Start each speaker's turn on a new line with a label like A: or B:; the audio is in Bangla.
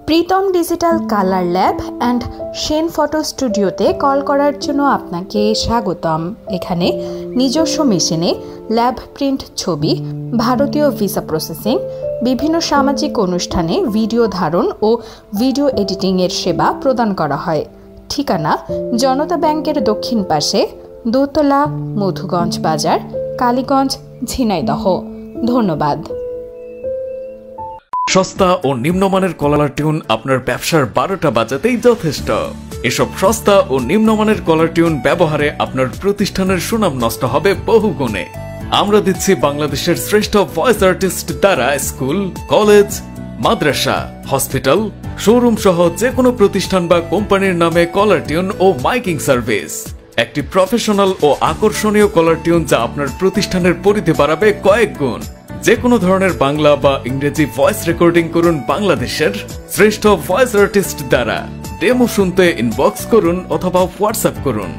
A: Pritam digital colour lab and Sen photo স্টুডিওতে কল করার জন্য আপনাকে স্বাগতম। এখানে নিজস্ব মেশিনে ল্যাব প্রিন্ট ছবি, ভারতীয় ভিসা প্রসেসিং, বিভিন্ন সামাজিক অনুষ্ঠানে ভিডিও ধারণ ও ভিডিও এডিটিংয়ের সেবা প্রদান করা হয়। ঠিকানা জনতা ব্যাংকের দক্ষিণ পাশে, দোতলা, মধুগঞ্জ বাজার, কালীগঞ্জ, ঝিনাইদহ। ধন্যবাদ।
B: সস্তা ও নিম্নমানের কলার টিউন আপনার ব্যবসার 12টা বাজাতেই যথেষ্ট। এসব সস্তা ও নিম্নমানের কলার টিউন ব্যবহারে আপনার প্রতিষ্ঠানের সুনাম নষ্ট হবে বহু গুণে। আমরা দিচ্ছি বাংলাদেশের শ্রেষ্ঠ ভয়েস আর্টিস্ট দ্বারা স্কুল, কলেজ, মাদ্রাসা, হসপিটাল, শোরুম সহ যে কোনো প্রতিষ্ঠান বা কোম্পানির নামে কলার টিউন ও মাইকিং সার্ভিস। একটি প্রফেশনাল ও আকর্ষণীয় কলার টিউন যা আপনার প্রতিষ্ঠানের পরিধি বাড়াবে কয়েক গুণ। যে কোনো ধরনের বাংলা বা ইংরেজি ভয়েস রেকর্ডিং করুন বাংলাদেশের শ্রেষ্ঠ ভয়েস আর্টিস্ট দ্বারা। ডেমো শুনতে ইনবক্স করুন অথবা হোয়াটসঅ্যাপ করুন।